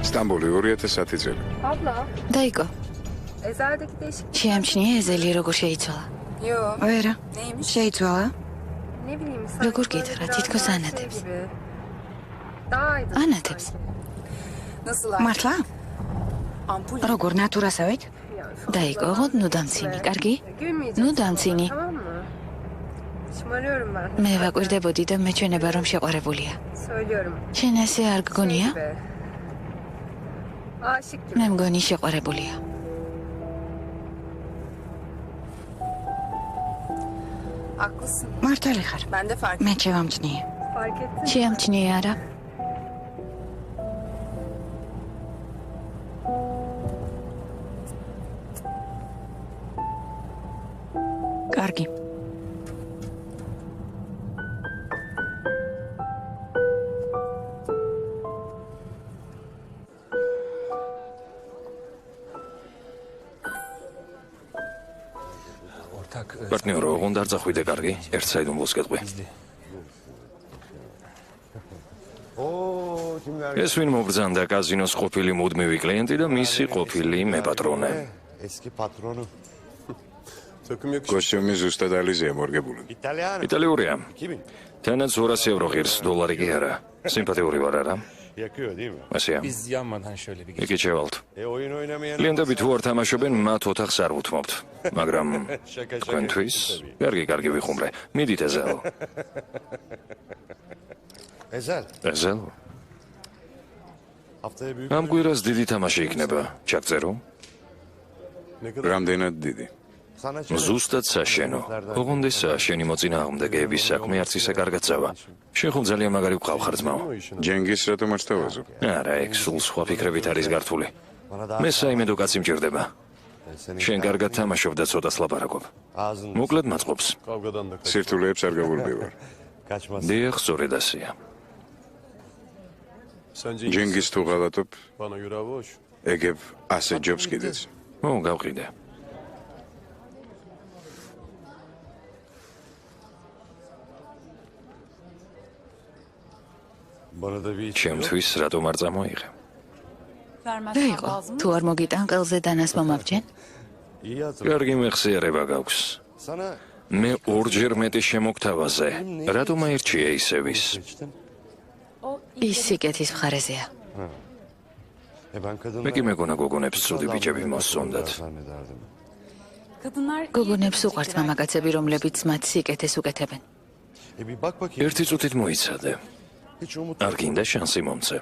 სტამბოლი 2010 წელი. დაიკო. Ezel'deki değişik შეამჩნია ეზელი როგორ შეიცვალა. Yo. ვერა. Neymiş? შეიცვალა? Ne bileyim. Როგორ sanki böyle გითხრა, biraz თითქოს daha ანათებს. gibi. Daha aydın. ანათებს. Nasıl მართლა? Ampul. როგორ ნატურასავით? დაიკო, ოღონდ ნუ დამცინი, კარგი? Gülmeyeceksin. ნუ დამცინი. Tamam mı? Şımarıyorum ben. მე ვაკვირდებოდი და მეჩვენება რომ შეყვარებულია. Söylüyorum. შენ ასე არ გგონია? Gibi. Aşık gibi. მე მგონი შეყვარებულია. Haklısın. მართალი ხარ. Ben de fark მე შევამჩნიე. Fark ettim. შეამჩნიე არა? კარგი. პარტნიორო, უნდა წახვიდე კარგი? ერთ საიდუმლოს გეტყვი. ეს ვინ მოგბრძანდა კაზინოს ყოფილი მუდმივი klienti და მისი ყოფილი მეპატრონე. Eski patronu. კოსტიუმი ზუსტად ალიზეა მორგებული. İtalyan. იტალიურია. Kimin? თანაც 200 ევრო ღირს, დოლარი კი არა. სიმპათიური ვარ არა? Yakıyor değil mi? ასეა. Biz yanmadan şöyle bir იგი ჩევალთ. Oyun oynamayan... კლიენტები თუ არ თამაშობენ, მათ ოთახს არ უთმობთ. მაგრამ თქვენთვის, კარგი ვიხუმრე. მიდით ეზელ. Ezel. ეზელ? Haftaya büyük... ამ კვირას დიდი თამაში იქნება. ჩაგწერო? რამდენად დიდი? Sana şöyle... ზუსტად საშენო. ოღონდისა შენი მოწინააღმდეგეების საქმე არც ისე კარგად წავა. შენ ხომ ძალიან მაგარი ვყავ ძმაო. ჯენგის რატომ არ თავაზობ? არა, ეგ სულ სხვა ფიქრებით არის გართული. მე საიმედო კაცი მჭირდება. შენ კარგად თამაშობ და ცოტას ლაპარაკობ. Ağzın... მოკლედ მაწყობს. სირთულეებს არ გავურბევარ. Kaçmaz. დიახ, სწორედ ასეა. ჯენგის თუ ღალატობ, ეგებ ასე ჯობს კიდეც. გავყიდე. Bana da bir iş yok. ჩემთვის რატომ არ წამოიღე? დაიყო. თუ არ მოგიტან ყელზე დანას მომავჯენ? İyi hatırla. კარგი მეხსიერება გაქვს. Sana... მე ორჯერ მეტი შემოგთავაზე. რატომ აირჩიე ისევის? Seçtin. ის სიკეთის მხარეზეა. Ben kadınlara... მე კი მეგონა გოგონებს ცუდი ბიჭები მოსწონდათ. Zannederdim. გოგონებს უყვართ მამაკაცები, რომლებიც მათ სიკეთეს უკეთებენ. Bir bak bakayım. ერთი წუთით მოიცადე. Hiç umut... არ გინდა შანსი მომცე.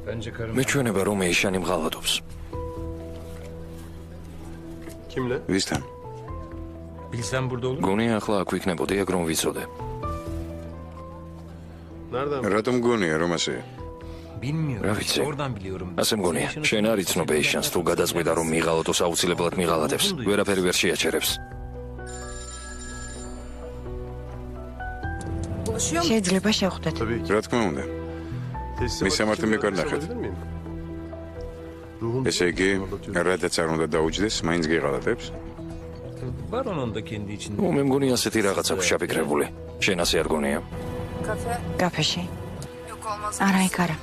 Bence karım მეჩვენება რომ ეიშანი მღალატობს. ვისთან? bilsem burada olur. გონია ახლა აქ ვიქნებოდი, ეგ რომ ვიცოდე. რატომ გონია რომ ასეა? Bilmiyorum. რა ვიცი. Oradan biliyorum. ასე მგონია, შენ არ იცნობ ეიშანს თუ გადაწყვიტა რომ მიღალატოს აუცილებლად მიღალატებს. ვერაფერი ვერ შეაჩერებს. Buluşuyor mu? შეიძლება შევხვდეთ. რა თქმა უნდა. მის სამართლ მეკარნახეთ. ესე იგი, რადაც არ უნდა დაუჯდეს, მაინც გიღალატებს? Var onun da kendi içinde. მე მგონი ასეთი რაღაც აქვს შაფიქრებული. შენ ასე არ გონია? Kafe. კაფეში. Yok olmaz. არა იქ არა.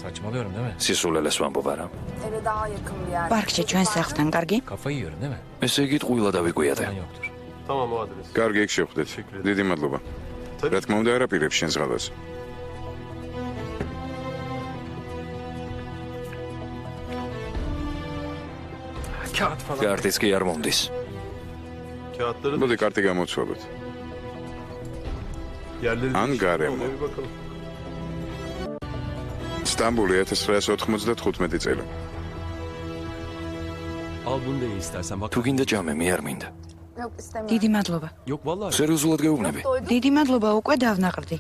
Saçmalıyorum değil mi? სისულელეს ვამბობ არა? Eve daha yakın bir yer. პარკში ჩვენ სახლთან, კარგი? Kafayı yiyorum değil mi? ესე იგი ტყუილა დავიკვიადე. Ben yoktur. კარგი, ეგ შევხვდეთ. დიდი მადლობა. რა თქმა უნდა, არაპირებს შენს ღალატს. Kağıt falan. კარტიც კი არ მომდის. მოდი კარტი გამოცვალოთ. ან გარემო. სტამბული 1995 წელი. Al bunu da ye istersen. Bak. თუ გინდა ჭამე, მე არ მინდა. Yok istemiyorum. დიდი მადლობა. Yok vallahi. სერიოზულად გეუბნები? Doydum. დიდი მადლობა, უკვე დავნაყრდი.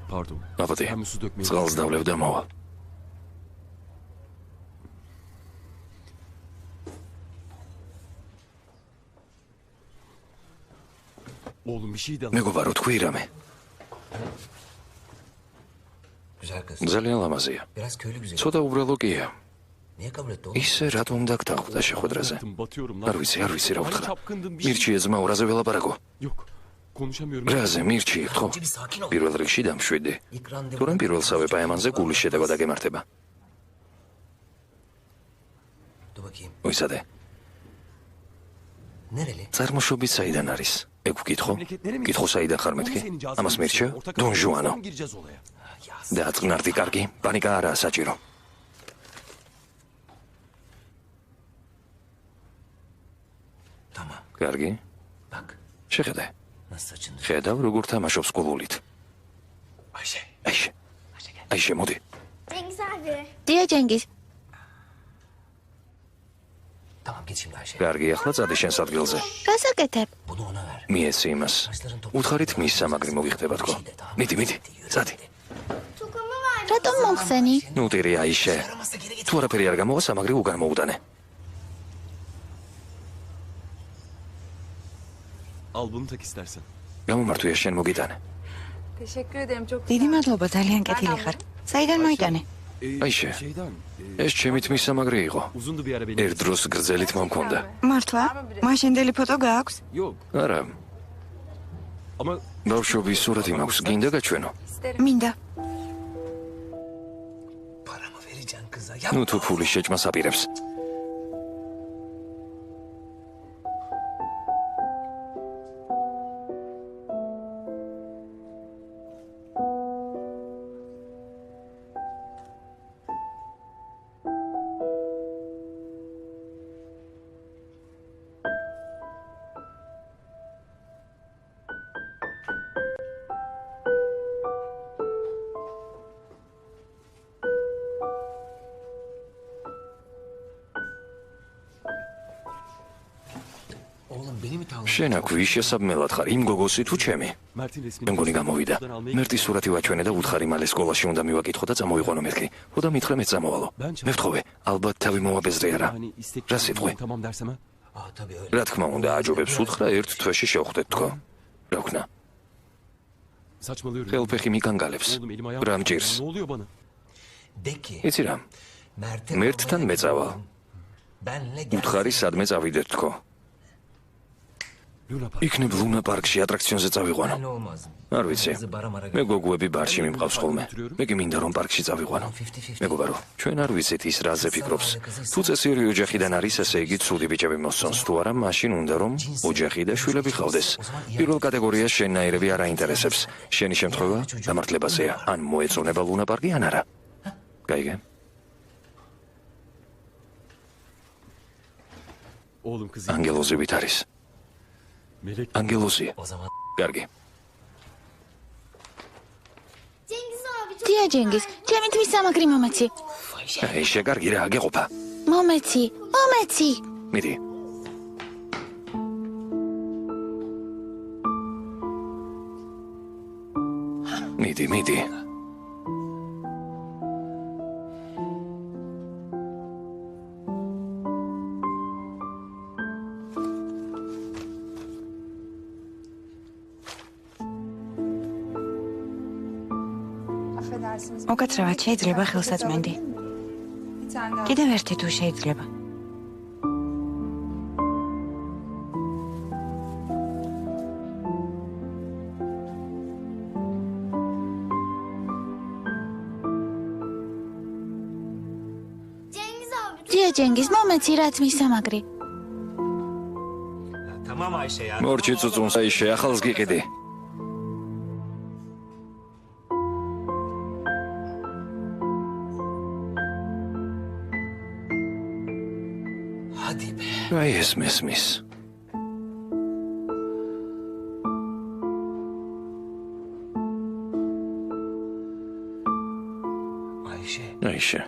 Pardon. აბადე. Hem su dökmeyi. წყალს დავლევ და მოვალ. Oğlum bir şey de მეგობარო, თქვი რამე. Güzel kız. ძალიან ლამაზია. Biraz köylü güzeli. ცოტა უბრალო კია. Niye kabul etti oğlum? ისე რატომ დაგდახვდა შეხვედრაზე? batıyorum lan. არ ვიცი რა Hani უთხრა. çapkındın bir şey. მირჩიე ძმა ურაზე ველაპარაკო. Yok. Konuşamıyorum. რაზე მირჩიე ხო? Önce bir sakin ol. პირველ რიგში დამშვიდი. İlk randevu. თორემ პირველსავე პაემანზე გულის შედება დაგემართება. Dur bakayım. მოიცადე. Nereli? წარმოშობით საიდან არის? ეგ ვკითხო? კითხო საიდან ხარ მეთქი? ამას მირჩევ? დონ ჟუანო. Gireceğiz olaya. დააწყნარდი კარგი, პანიკა არაა საჭირო. Tamam. კარგი? Bak. შეხედე. Nasıl saçındı? ხედავ როგორ თამაშობს გულულით. Ayşe. აიშე. აიშე მოდი. Cengiz abi. დია ჯენგიზ, Tamam git şimdi Ayşe. კარგი, ახლა წადი შენს ადგილზე. გასაკეთებ. Bunu ona ver. მიეცი იმას. უთხარით მის სამაგრი მოგიხდება თქო. მიდი, წადი. Tokumu var. რატომ მომხსენი? ნუ ტირი აიშე. Yaramazsa geri git. თუ არაფერი არ გამოვა, სამაგრი უგან მოუდანე. Al bunu tak istersen. გამომართვია შენ მოგიტანე. Teşekkür ederim çok დიდი güzel. მადლობა, ძალიან კეთილი ხარ. საიდან მოიტანე? Ayşe. Şeyden. ეს ჩემი თმის სამაგრი იყო. Uzundu bir ara benim. ერთ დროს გრძელით მომქონდა. მართლა? მაშინდელი ფოტო გააქვს? Yok. არა, Ama ბავშვობის სურათი მაქვს, გინდა გაჩვენო? İsterim. მინდა. Paramı vereceksin kıza. ნუ Yapma. თუ ფულის შეჭმას აპირებს. Oğlum beni mi tavladın? შენ აქ ვის შესაბმელად ხარ? იმ გოგოსი თუ ჩემი? Mert'in resmini... მე მგონი გამოვიდა. მერტის სურათი ვაჩვენე და უთხარი მალე სკოლაში უნდა მივაკითხო და წამოიყვანო მეთქი. ხო და მითხრე მეც წამოვალო. მე ვთხოვე, ალბათ თავი მომაბეზრე არა. Hani istek... რა სიტყვი? Tamam dersem ha? Aa tabii öyle. რა თქმა უნდა, აჯობებს უთხრა ერთ თვეში შევხვდეთ თქო. რა ვქნა? Saçmalıyorum. ხელფეხი მიკანგალებს. Oğlum elim ayağım... რა მჭირს? Ne oluyor bana? De ki. იცი რა? Mert'e მერტთან მეწავალ. Benle gel. უთხარი სადმე წავიდეთ თქო. Luna Park. იქნებ ლუნა parkში ატრაქციონზე წავიყვანო. Benle olmaz. არ ვიცი. Kızı bara mara მე გოგოები ბარში მიმყავს ხოლმე. მე კი მინდა რომ პარკში წავიყვანო. მეგობარო, ჩვენ არ ვიცით ის რაზე ფიქრობს. თუ წესიერი ოჯახიდან არის, ესე იგი ცუდი ბიჭები მოსწონს. თუ არა, მაშინ უნდა რომ ოჯახი და შვილები ყავდეს. პირველ კატეგორიას შენნაირები არ აინტერესებს. შენი შემთხვევა დამართლებაზეა. ან მოეწონება ლუნა პარკი ან არა. გაიგე? Oğlum kızı... ანგელოზებით არის. Melek... ანგელოზია. O zaman კარგი. Cengiz abi çok დია ჯენგიზ, ჩემი თმის სამაგრი მომეცი. აიშე, კარგი რა, გეყოფა. მომეცი. მიდი. მიდი. Affedersiniz. უკაცრავად შეიძლება ხელსაწმენდი. Bir tane daha. კიდევ ერთი თუ შეიძლება. Cengiz abi çok დია ჯენგიზ, მომეცი რა თმის სამაგრი. tamam Ayşe ya. მორჩი წუწუნს აიშე, ახალს გიყიდი. Hadi be. აი ეს მესმის. Ayşe აიშე.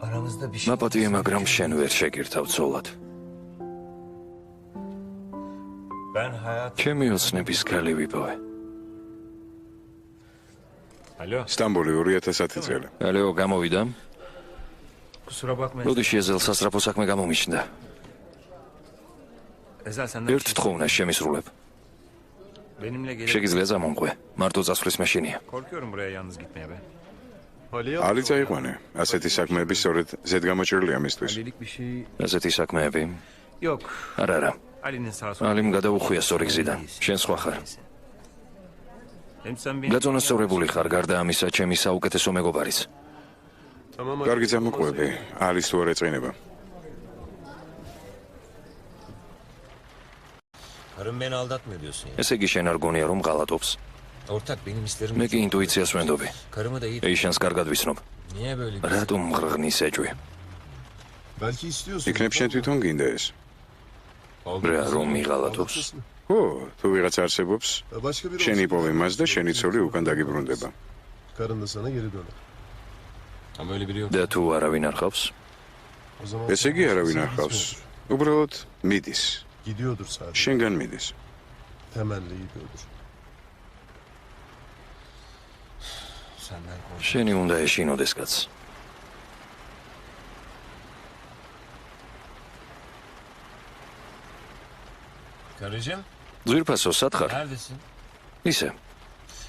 aramızda bir şey. მაპატიე, მაგრამ შენ ვერ შეგირთავ ცოლად. Ben hayat. ჩემი ოცნების ქალი ვიპოვე. სტამბოლი 2010 წელი. ალეო, გამოვიდა. Kusura bakmayın. მოდი შეძელ სასწრაფო საქმე გამომიჩნდა. Ezel senden ერთ თხოვნას შემისრულებ. benimle gelip შეგიძლია წამომყვე. მარტო წასვლის მაშინია. korkuyorum buraya yalnız gitmeye be. ალი წაიყვანე. ასეთი საქმეები სწორედ ზედგამოჭრილია მისთვის. Alilik bir şey ასეთი საქმეები. Yok. არა. Ali'nin sağ olsun. ალიმ გადაუხვია სწორი გზიდან. შენ სხვა ხარ. Hem sen benim გაწონასწორებული ხარ გარდა ამისა, ჩემი საუკეთესო მეგობარიც. კარგი წამოყვები. ალის თუ არ ეწყინება. karım beni aldatmıyor diyorsun ya. ესე იგი შენ არ გონია რომ ღალატობს. Ortak benim isterim. მე კი ინტუიციას ვენდობი. Karımı da iyi. ეიშანს კარგად ვიცნობ. Niye böyle bir რატომ მღრღნის ეჭვი? Belki istiyorsun. იქნებ შენ თვითონ გინდა ეს. რა რომ მიღალატობს? ო, თუ ვიღაც არსებობს, Başka biri შენ olsun. იპოვე მას და შენი ცოლი უკან დაგიბრუნდება. Karın da sana geri döner. Ama öyle biri yok. და თუ არავინ არ ხავს? O zaman ესე იგი არავინ არ ხავს. უბრალოდ მიდის. gidiyordur sadece. შენგან მიდის. Temelli gidiyordur. Senden korkuyorum. შენი უნდა ეშინოდეს კაც. Karıcığım ძვირფასო სათხარ? neredesin? ისე.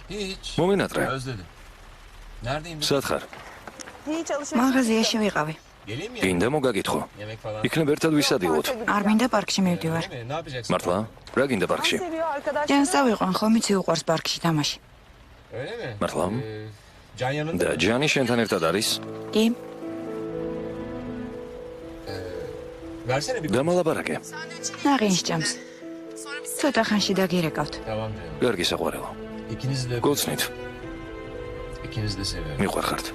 Hiç. მომინატრე. Özledim. Neredeyim? სათხარ? მაღაზიაში ვიყავი. Geleyim mi? გინდა მოგაგითხო? Yemek falan. იქნებ ერთად ვისადილოთ. არ მინდა პარკში მივდივარ. Değil mi? Ne yapacaksın? მართლა? რა გინდა პარკში? ჯანს ავიყვან, ხომ იცი უყვარს პარკში თამაში. Öyle mi? მართლა? Can yanında. და ჯანი შენთან ერთად არის? კი, Versene bir. დამალაპარაკე. აღინსჭამს. ცოტა ხანში დაგირეკავთ. Tamam diyorum. კარგი საყვარელო. İkinizi de გოცნით. İkinizi de seviyorum. მიყვარხართ.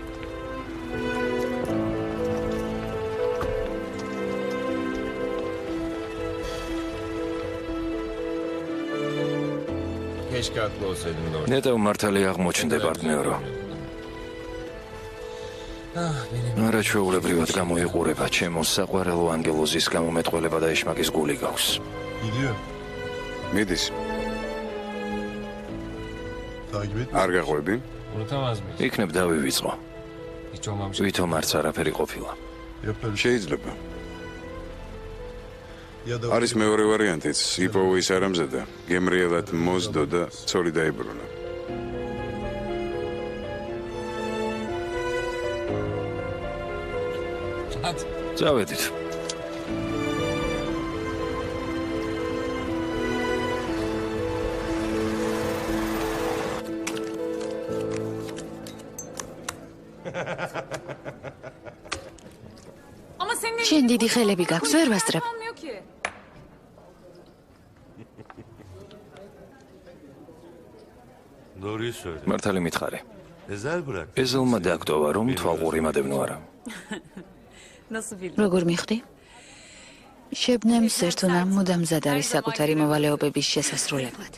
Keşke haklı olsaydın doğru. ნეტავ მართალი აღმოჩნდე პარტნიორო. Ah benim. არაჩვეულებრივად გამოიყურება ჩემო საყვარელო ანგელოზის გამომეტყველება და ეშმაკის გული გაქვს. Gidiyor. მიდის. Takip et. არ გაყვები? Unutamaz mıyız? იქნებ დავივიწყო. Hiç olmamış. ვითომ არც არაფერი ყოფილა. Yaparız. შეიძლება. Ya da არის მეორე ვარიანტიც. იპოვო ის არამზე და გემრიელად მოსდო და ცოლი დაიბრუნა. Hadi. წავედით. Ama senin შენ დიდი ხელები გაქვს, ვერ ვასწრებ. olmuyor ki. Doğruyu söyle. მართალი მითხარი. Ezel bırak. ეზელმა დააგტოვა რომ თვალყური მადევნო არა. Nasıl bildin? როგორ მიხვდი? შებნემს ერთუნა მუდამ მზად არის საკუთარი მოვალეობების შესასრულებლად.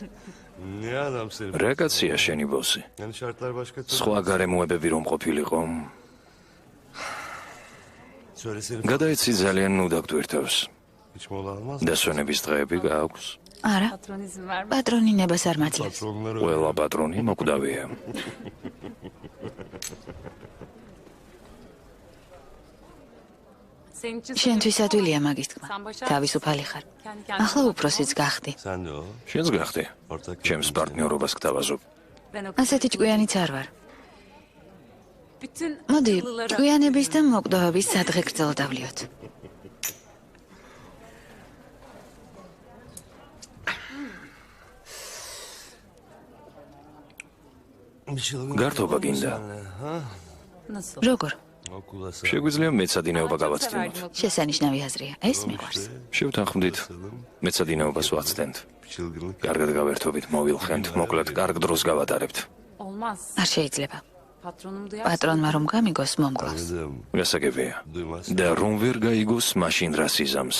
Ne adam seni? რა კაცია შენი ბოსი? Yani şartlar başka türlü. სხვა გარემოებები რომ ყოფილიყო, Söylesene. გადაეცი ძალიან ნუდაგ თვირთავს. Hiç mola almaz mı? დასვენების დღეები გააქვს. არა, Patron izin vermez. პატრონინებას არ მაძლევს. Patronları ყველა პატრონი მოკვდავია. Senin için შენთვის ადვილია მაგის თქმა. თავისუფალი ხარ. kendi kendine. ახლა უფროსიც გახდი. Sen de o. შენს გახდი? Ortak. ჩემს პარტნიორობას გთავაზობ. Ben o ასეთი ჭკვიანიც არ ვარ. bütün მოდი, akıllılara ჭკვიანების და მოკვდავების სადღე გრძელ დავლიოთ. Bir çılgın გართობა გინდა. nasıl? როგორ? okula sar. შეგვიძლია მეცადინეობა გავაცდენოთ. შესანიშნავი აზრია. ეს მიყვარს. შევთანხმდით მეცადინეობას ვაცდენთ. Çılgınlık. კარგად გავერთობით, მოვილხენთ, მოკლედ კარგ დროს გავატარებთ. Olmaz. არ შეიძლება. Patronum duyar. პატრონმა რომ გამიგოს მომკლავს. Anladım. გასაგებია. Duymaz. და რომ ვერ გაიგოს, მაშინ რა სიზამს.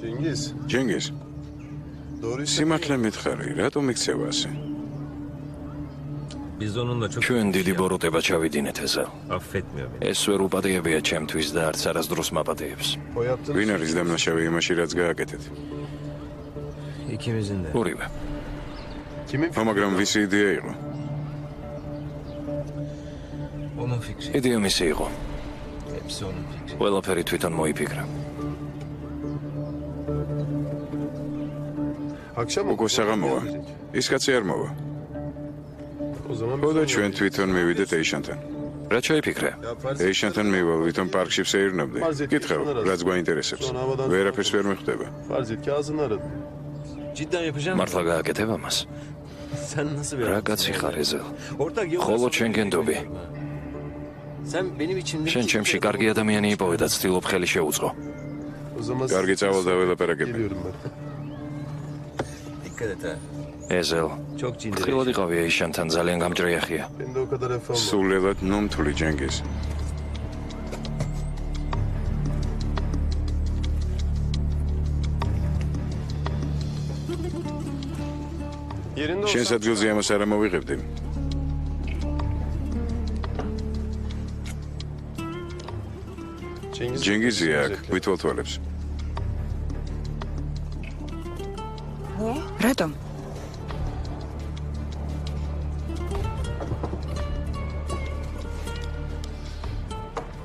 Cengiz. ჯენგის, Doğruyu söyle. სიმართლე მითხარი, რატომ იქცევა ასე? Biz onunla çok ჩვენ დიდი ბოროტება ჩავიდინეთ ეზელ. affetmiyor beni. ეს ვერ უპატიებია ჩემთვის და არც არასდროს მაპატიებს. O yaptığınız ვინ არის დამნაშავე იმაში, რაც გააკეთეთ? ikimizin de. ორივე. Kimin fikri? მაგრამ ვისი იდეა იყო? Onun fikri. იდეა მისი იყო. Hepsi onun fikri. ყველაფერი თვითონ მოიფიქრა. Akşam უკვე საღამოა. ის კაცი არ მოვა. O zaman ხო და ჩვენ თვითონ მივიდეთ ეიშანთან. რა ჩაიფიქრე? ეიშანთან მივალ, ვითომ პარკში ვსეირნებდე. კითხავ, რაც გვაინტერესებს. ვერაფერს ვერ მიხვდება. farz et ki ağzını aradı. Cidden yapacağım. მართლა გააკეთება მას? Sen nasıl bir რა adamsın კაცი ya? ხარ ეზელ? Ortak yolda ხოლო sana ჩვენ გენდობი. Sen benim içimdeki... შენ ჩემში კარგი ადამიანი იპოვე და ცდილობ ხელი შეუწყო. O zaman კარგი წავალ და ველაპარაკები. geliyorum ben. Dikkat et ha. ეზელ. Çok cindire. ხილად იყავი ეიშანთან ძალიან გამჭრიახია. Benim de o kadar efem var. სულელად ნომთული ჯენგიზ. Yerinde შენს olsam... ადგილზე ამას არ ამოვიღებდი. ჯენგიზი აქ ვითვალთვალებს. რატომ?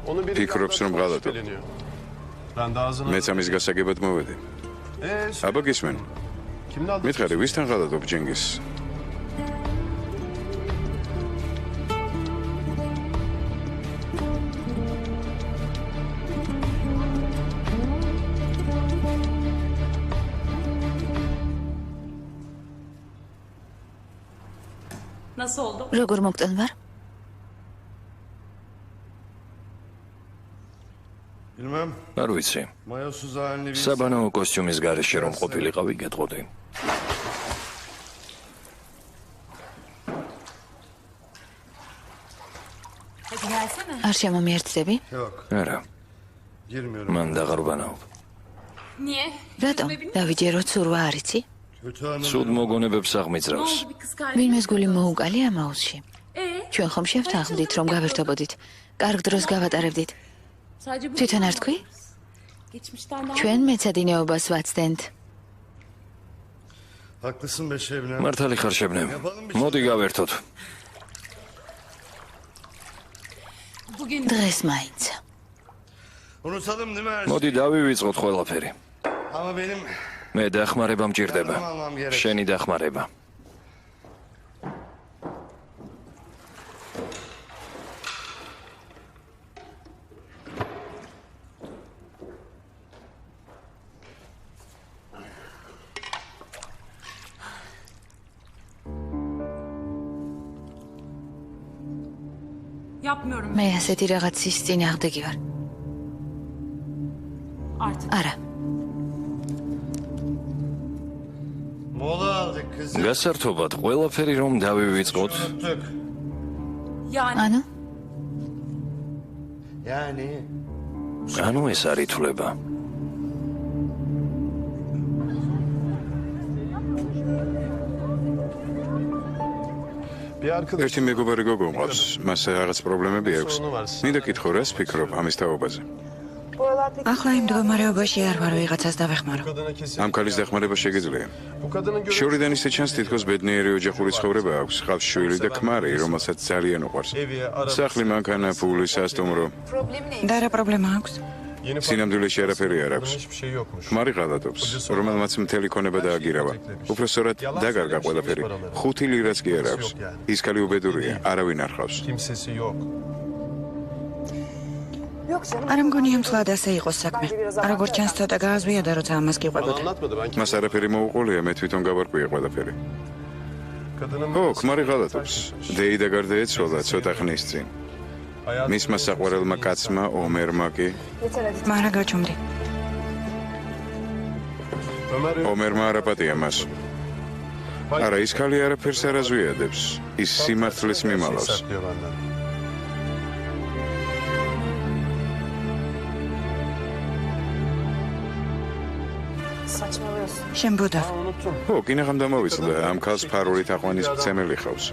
Onu biri Fikrops რომ galiba ღალატო. şüpheleniyor. Ben de ağzını... მეც ამის გასაგებად მოვედი. აბა გისმენ. Kimle aldı? მითხარი, ვისთან ღალატობ ჯენგიზს? Nasıl oldu? როგორ მოგწონ ვარ? Bilmem. არ ვიცი. Mayosuz halini bir... საბანაო კოსტიუმის გარეშე რომ ყოფილიყავი, გეტყოდი. Hadi gelsene. არ შემომიერთდები? Yok. არა, Girmiyorum. მან დაღარბანაობ. Niye? რატომ? დავიჯეროთ სურვა არ იცი? Kötü hanım. სულ მოგონებებს Ne აღმიძრავს. oldu bir kız kardeş? ვინმეს გული მოუკალი ამ აუზში? ჩვენ ხომ შევთანხმდით, რომ გავერთობოდით. კარგ დროს გავატარებდით. Sadece bu. თვითონ არ თქვი? Geçmişten daha... ჩვენ მეცადინეობას ვაცდენთ. Haklısın be Şebnem. მართალი ხარ შებნემ. მოდი გავერთოთ. Bugün დღეს მაინც. Unutalım değil mi her şeyi? მოდი დავივიწყოთ ყველაფერი. Ama benim... მე დახმარება მჭირდება. almam gerek. შენი დახმარება. yapmıyorum მე ასეთი რაღაცის წინააღმდეგი ვარ. artık. არა, Mola aldık kızım. გასართობად ყველაფერი რომ დავივიწყოთ, Unuttuk. Yani ანუ Yani... ანუ ეს არ ითვლება. Bir arkadaş... ერთი მეგობარი გოგო მყავს, მას რაღაც პრობლემები აქვს. მინდა კითხო, რას ფიქრობ ამის თაობაზე? ახლა იმ მდგომარეობაში არ ვარ ვიღაცას დავეხმარო. Kadına kesin... ამ ქალის დახმარება შეგიძლია. Bu kadının görüntüsü... შორიდან ისე ჩანს თითქოს ბედნიერი ოჯახური ცხოვრება აქვს, ყავს შვილი და ქმარი, რომელსაც ძალიან უყვარს. Evi, arabası... სახლი, მანქანა, ფული, სასტუმრო. და რა პრობლემა აქვს? Yeni სინამდვილეში არაფერი არ აქვს. hiçbir şey yokmuş. ქმარი ღალატობს, რომელმაც მთელი ქონება დააგირავა. უпроსორად დაგარგა ყველაფერი. 5 ლირაც კი არ აქვს. ის ქალი უბედურია, არავინ არ ხავს. Kimsesi yok. არ მგონია მსვლად ასე იყოს საქმე. როგორც ჩანს ცოტა გააზვიადა, როცა ამას Bana გიყვებოდი. anlatmadı ben მას არაფერი მოუყოლია, მე თვითონ გავარკვიე ყველაფერი. kadının... ო, ქმარი ღალატობს. დეი და გარდა ეცვალა ცოტა ხნის წინ. მისმა საყვარელმა კაცმა, ომერმა კი, მარა გაჩუმდი. Ömer... ომერმა არაპატია მას. არა, ის ქალი არაფერს არ აზვიადებს. ის სიმართლეს მიმალავს. saklıyor benden. შენ ბუდავ. Unuttum. ო, კინაღამ დამოვიწყდა, ამ ქალს ფარული თაყვანის მცემელი ხავს.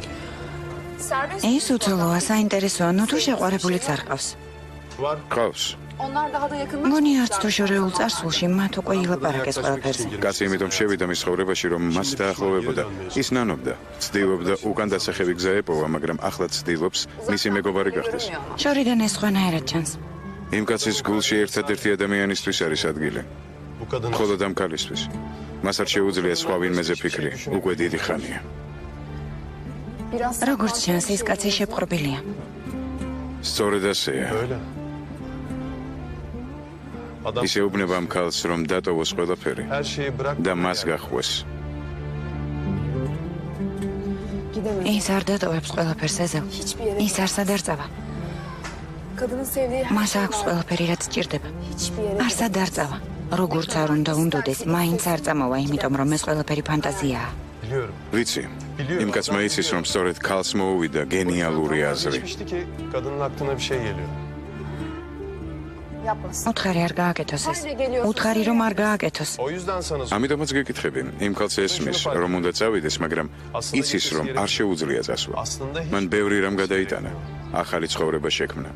ის უცოლოა, საინტერესოა, ნუ თუ შეყვარებულიც არ ყავს. Var. ყავს. მგონი არც თუ შორეულ წარსულში მათ უკვე ილაპარაკეს ყველაფერზე. კაცი იმიტომ შევიდა მის ცხოვრებაში, რომ მას დაახლოვებოდა. ის ნანობდა, ცდილობდა უკან დასახევი გზა ეპოვა, მაგრამ ახლა ცდილობს მისი მეგობარი გახდეს. შორიდან ეს სხვანაირად ჩანს. იმ კაცის გულში ერთადერთი ადამიანისთვის არის ადგილი. Bu kadın მხოლოდ ამ ქალისთვის. მას არ შეუძლია სხვა ვინმეზე ფიქრი, უკვე დიდი ხანია. როგორც ჩანს, ის კაცი შეპყრობილია. სწორედ ასეა. öyle. Adam ის ეუბნება ამ ქალს, რომ დატოვოს ყველაფერი her şeyi bırak. და მას გახვეს. ის არ დატოვებს ყველაფერს ეზელ. ის არსად არ წავა. მას აქვს ყველაფერი, რაც სჭირდება. არსად არ წავა. როგორც არ უნდა უნდოდეს, მაინც არ წამოვა, იმიტომ რომ ეს ყველაფერი ფანტაზიაა. Biliyorum. ვიცი, იმ კაცმა იცის, რომ სწორედ ქალს მოუვიდა გენიალური აზრი. Geçmişti ki kadının aklına bir şey geliyor. უთხარი არ გააკეთოს ეს. უთხარი რომ არ გააკეთოს. O yüzden sana ამიტომაც გეკითხები, იმ ქალს ესმის, რომ უნდა წავიდეს, მაგრამ იცის, რომ არ შეუძლია წასვლა. aslında hiç მან ბევრი რამ გადაიტანა, ახალი ცხოვრება შექმნა.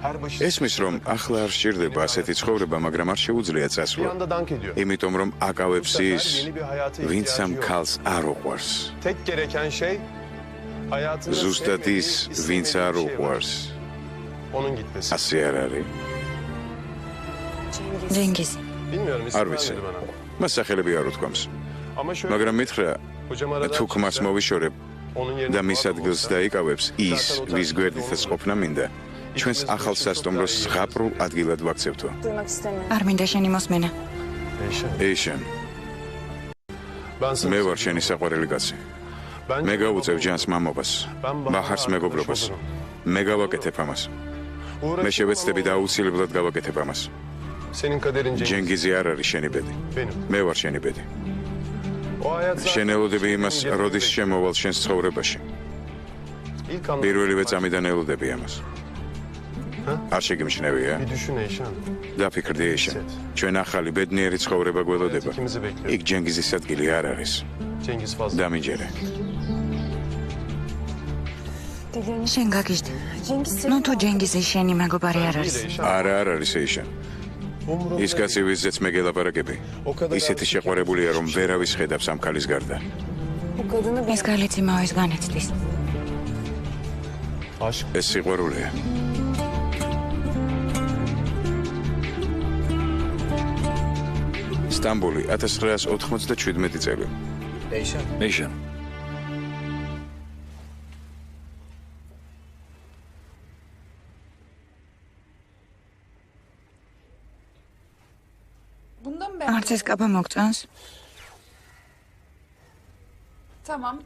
her başı ესმის, რომ ახლა არ სჭირდება ასეთი ცხოვრება, მაგრამ არ შეუძლია bir წასვლა. anda dank ediyor. იმიტომ რომ აკავებს ის, ვინც ამ ქალს არ უყვარს. Tek gereken şey hayatını ზუსტად ის, ვინც არ უყვარს. onun gitmesi. ასე არ არის. ჯენგიზი. Bilmiyorum არ isim ვიცი. vermedi bana. მას სახელები არ უთქვამს. Ama şöyle მაგრამ მითხრა, hocam arada თუ ქმას მოვიშორებ onun yerine და მის ადგილს დაიკავებს ის, ვის გვერდითაც ყოფნა მინდა, ჩვენს ახალ სასტუმროს ზღაპრულ ადგილად ვაქცევთო. არ მინდა შენი მოსმენა. Eyşan, ეიშენ, ben sana მე ვარ შენი საყვარელი კაცი. ben მე გავუწევ ჯანს მამობას, ბაჰარს მეგობრობას. მე გავაკეთებ ამას. მე შევეცდები და აუცილებლად გავაკეთებ ამას. senin kaderin Cengiz. ჯენგიზი არ არის შენი ბედი. Benim. მე ვარ შენი ბედი. O hayat zaten შენ ელოდები იმას, Cengiz- როდის შემოვალ შენს ცხოვრებაში. İlk anda პირველივე წამიდან ელოდები ამას. არ შეგიმჩნევია? bir düşün Eyşan. დაფიქრდი ეიშენ. ჩვენ ახალი ბედნიერი ცხოვრება გველოდება. İkimizi bekliyor. იქ ჯენგიზის ადგილი არ არის. Cengiz fazla. დამიჯერე. შენ გაგიჟდი. ნუ თუ ჯენგიზი შენი მეგობარი არ არის. არა, არ არის ეიშენ. Umurumda ის კაცი ვიზეც მე გელაპარაკები. ისეთი შეყვარებულია, რომ ვერავის ხედავს ამ ქალის გარდა. ეს გალიც იმავეს განეცდის. aşk. ეს სიყვარულია. სტამბული 1997 წელი. ეიშან, არც ეს კაბა მოგწონს.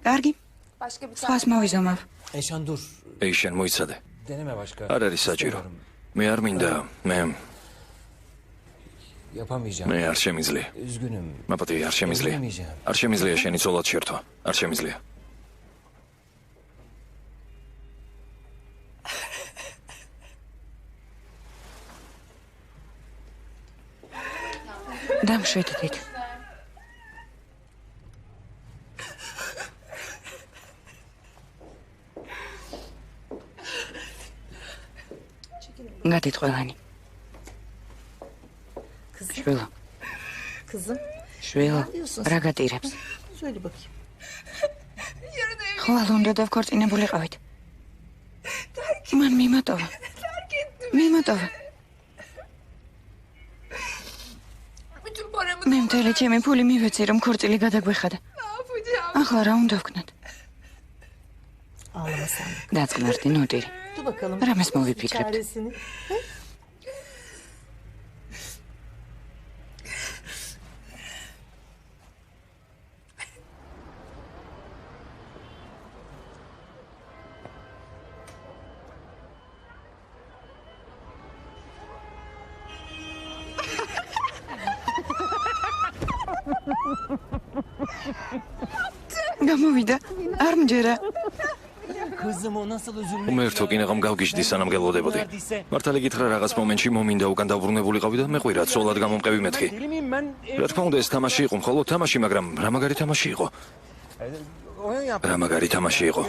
კარგი, სხვას მოვიზომავ. Eşan dur. ეიშან მოიცადე. Deneme başka. არ არის საჭირო. მე არ მინდა, მე Yapamayacağım. არ შემიძლია. Üzgünüm. მაპატი არ შემიძლია. არ შემიძლია შენი ცოლად შერთვა. არ შემიძლია. დამშვიდდით. გადით ყველანი. შვილო. შვილო, რა გატირებს? ხვალ უნდა დავქორწინებულიყავით. მან მიმატოვა. მიმატოვა. მე მთელი ჩემი ფული მივეცი, რომ ქორწილი გადაგვეხადა. ახლა რა უნდა ვქნათ? დაწყნარდი ნოტირი. რამეს მოვიფიქრებთ? გამოვიდა. არ მჯერა. Kızım o nasıl üzülmüş? უმერთო კინაღამ გავგიჟდი სანამ გელოდებოდი. მართალი გითხრა რაღაც მომენტში მომინდა უკან დავრუნებულიყავი და მე ყვირად სოლად გამომყევი მეთქი. Deli miyim ben? რა თქმა უნდა ეს თამაში იყო, მხოლოდ თამაში, მაგრამ რა მაგარი თამაში იყო. რა მაგარი თამაში იყო.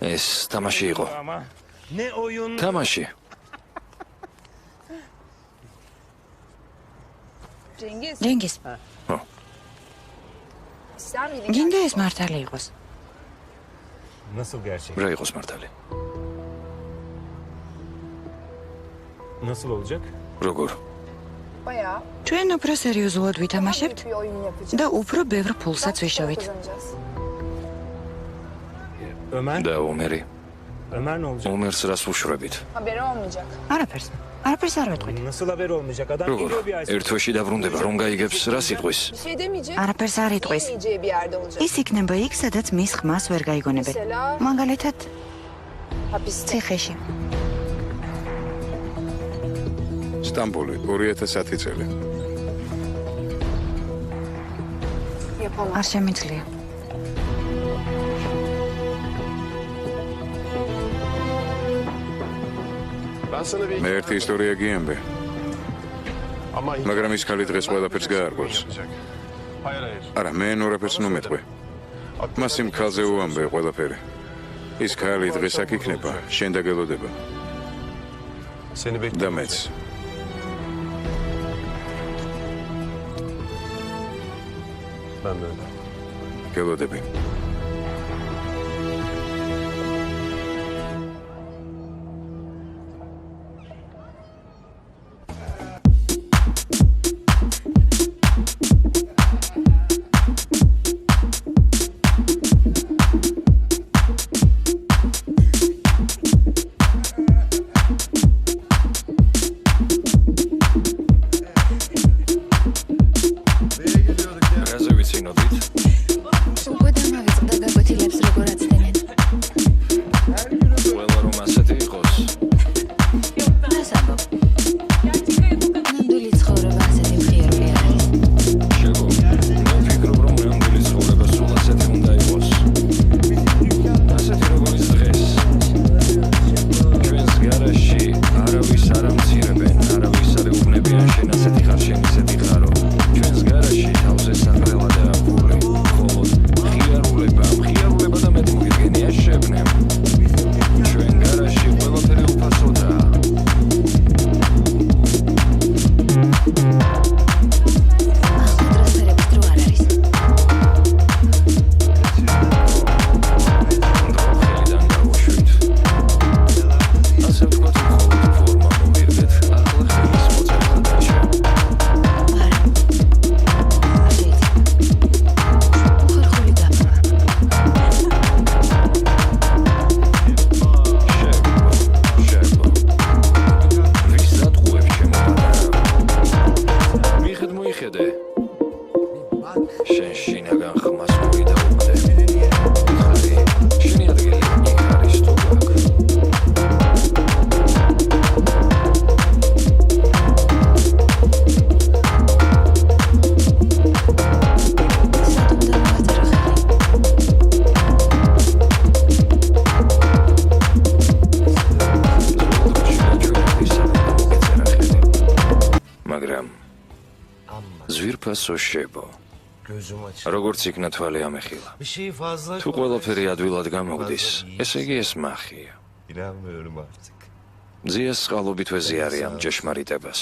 ეს თამაში იყო. თამაში. ჯენგიზ. გინდა ეს მართალი იყოს. Nasıl gerçek? რა იყოს მართალი? Nasıl olacak? როგორ? ჩვენ უფრო სერიოზულად ვითამაშებთ და უფრო ბევრ ფულსაც ვიშოვით. Ömer? და ომერი. Ömer ne olacak? ომერს რას უშვრებით? არაფერს. არაფერს არ ვეთქვით. Nasıl haber olmayacak? Adam როგორ? geliyor bir ay sonra. ერთ თვეში დაბრუნდება, რომ გაიგებს რას იტყვის. არაფერს არ იტყვის. ის იქნება იქ, სადაც მის ხმას ვერ გაიგონებენ. მაგალითად, ციხეში. სტამბოლი 2010 წელი. არ შემიძლია. Ben sana bir მე ერთი ისტორია გიამბე, ama მაგრამ ის ხალი დღეს ყველაფერს გაარკვევს. Hayır hayır. არა, მე ნორაფერს ნუმეტყვი. მას იმ ქალზე უამბე ყველაფერი. ის ქალი დღეს აქ იქნება, შენ დაგელოდება Seni და bekliyorum. მეც. Ben de öyle. გელოდები. რაზე ვიცინოდით? უკვე დამავიწყდა გაკვეთილებს როგორ აცდენენ. ყველა რომ ასეთი იყოს. რას ამბობ? ნამდვილი ცხოვრება ასეთი მხიარული არ არის. შეგო, მე ვფიქრობ, რომ ნამდვილი ცხოვრება სულ ასეთი უნდა იყოს. ასეთი როგორიც დღეს. ჩვენს გარშე არავის არ ამცირებენ, არავის არ ეუბნებიან შენ ასეთი ხარ, შენ ისეთი ხარო. ჩვენს გარშე თავზე საყრელა და აფული, მხოლოდ მხიარულება და მეტი მოგიდგენია შებნემ. ჩვენ გარშე ყველაფერი უფასოდაა. ახლა ტრანსფერების დრო არ არის. ხელიდან გავუშვით. ასე ვთქვათ, მხოლოდ ფორმა მოვირდეთ, ახლა ხელის მოწერა დაშა. არა. არ შეიძლება. უხერხული გამო. შეგო. ვის დატყუებს ჩემო პატარა? მიხედე. შენ შინაგან ხმას მოვიდაუგდე. ხარი, შენი ადგილი იქ არის თუ აქ? სად უნდა მოვაწერო ხელი? მაგრამ ზვირფასო შებო. როგორც იქნა თვალი ამეხილა. თუ ყველაფერი ადვილად გამოგდის, ესე იგი ეს მახია. ძიას წყალობით ვეზიარი ამ ჭეშმარიტებას.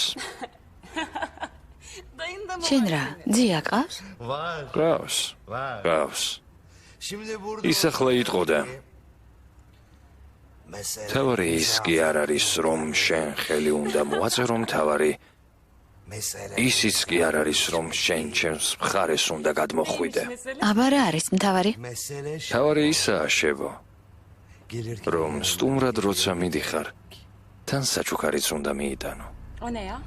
შენ რა, ძია ყავს? ყავს. ის ახლა იტყოდა. თავარი ის კი არ არის, რომ შენ ხელი უნდა მოაწერო, თავარი ისიც კი არ არის, რომ შენ ჩემს მხარეს უნდა გადმოხვიდე. აბა რა არის მთავარი? თავარი ისაა შევო, რომ სტუმრად როცა მიდიხარ, თან საჩუქარიც უნდა მიიტანო. O ne ya?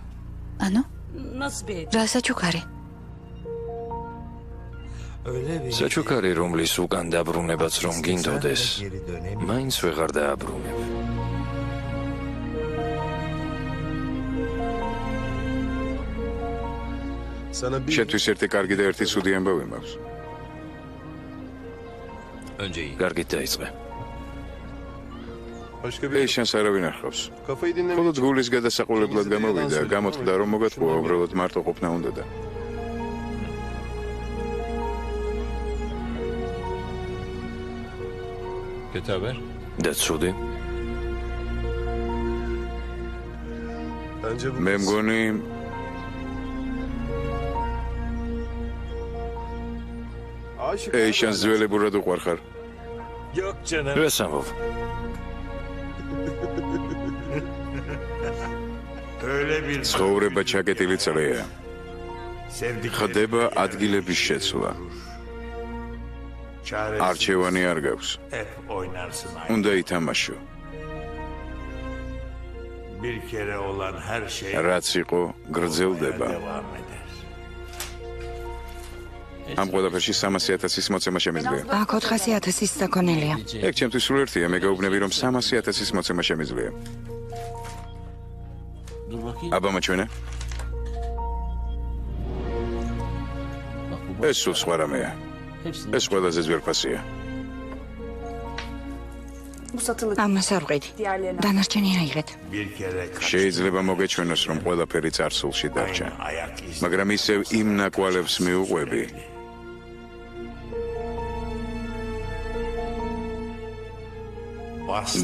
ანუ Nasıl bir hediye? რა საჩუქარი? საჩუქარი, რომლის უკან დაბრუნებაც რომ გინდოდეს, მაინც ვეღარ დააბრუნებ. შენთვის ერთი კარგი და ერთი ცუდი ამბავი მაქვს. კარგით დაიწყე. ეს შენს არავინ არ ხავს. მხოლოდ გულის გადასაყოლებლად გამოვიდა, გამოთქვდა რომ მოგატყუა, უბრალოდ მარტო ყოფნა უნდა და Kötü haber? და ცუდი? Bence bu მე მგონი aşık. ეიშანს ძველებურად უყვარხარ. Yok canım. ეს ამბობ. Öyle bir ცხოვრება ჩაკეტილი წრეა. sevdik. ხდება ადგილების შეცვლა. არჩევანი არ გაქვს. Hep oynarsın aynı. უნდა ითამაშო. Bir kere olan her şey რაც იყო, გრძელდება. devam eder. ამ ყველაფერში 300,000-ის მოცემა შემიძლია. აქ 400,000-ის საქონელია. ეგ ჩემთვის სულ ერთია, მე გაუბნები რომ 300,000-ის მოცემა შემიძლია. Dur bakayım. აბა მაჩვენე. ეს სულ სხვა რამეა. Hepsini. ეს ყველაზე ძვირფასია. ამას არ ვყიდი. დანარჩენი აიღეთ. Bir kere შეიძლება მოგეჩვენოს რომ ყველაფერი წარსულში დარჩა. ayak izi. მაგრამ ისევ იმ ნაკვალებს მიუყვები.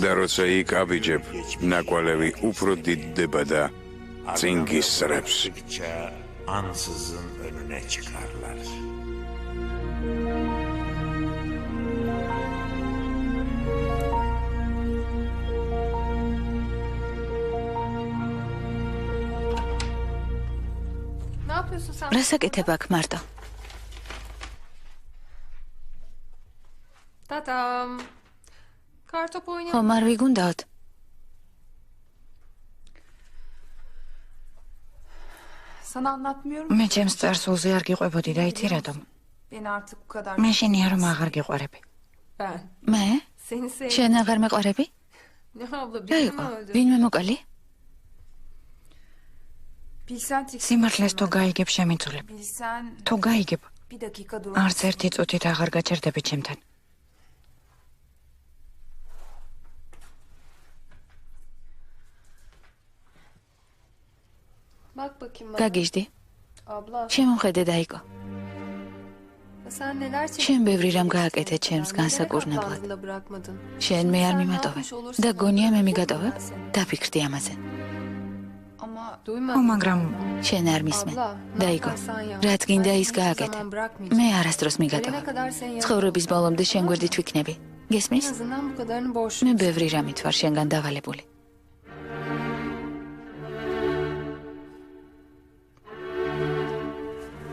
და როცა იქ აბიჯებ, ნაკვალევი უფრო დიდდება და წინ გისწრებს. Bastıkça ansızın önüne çıkarlar. Ne yapıyorsun sen? რასაკეთებ აქ მარტო? Tatam. Kartop oynuyor. ხომ არ ვიგუნდაოთ? Sana anlatmıyorum. მე ჩემს წარსულზე არ გიყვებოდი და იცი რატომ? Beni artık bu kadar. მე შენია რომ აღარ გიყვარები. Ben. მე? Seni sev. შენ აღარ მეყვარები? Ne abla რა birini იყო? mi öldürdün? ვინმე მოკალი? Bilsen Trixie. სიმართლეს თუ გაიგებ შემიწულებ. Bilsen თუ გაიგებ, bir dakika dur. არც ერთი წუთით აღარ გაჩერდები ჩემთან. Bak bakayım bana. გაგიჟდი? Abla შემომხედე დაიკო. sen neler çektin? შენ ბევრი რამ გააკეთე ჩემს Neden განსაკურნებლად. kapağında bırakmadın? შენ მე არ მიმატოვე. და გონია მე მიგატოვებ? დაფიქრდი ამაზე. Ama ო, duymadım. მაგრამ შენ არ მისმე. Abla, დაიკო. naparsan yap. რაც გინდა Ben ის seni hiçbir გააკეთე. zaman bırakmayacağım. მე არასდროს Ölene მიგატოვებ. kadar sen yap. ცხოვრების ბოლომდე შენ გვერდით ვიქნები. En გესმის? azından bu kadarını borç. მე ბევრი რამით ვარ შენგან დავალებული.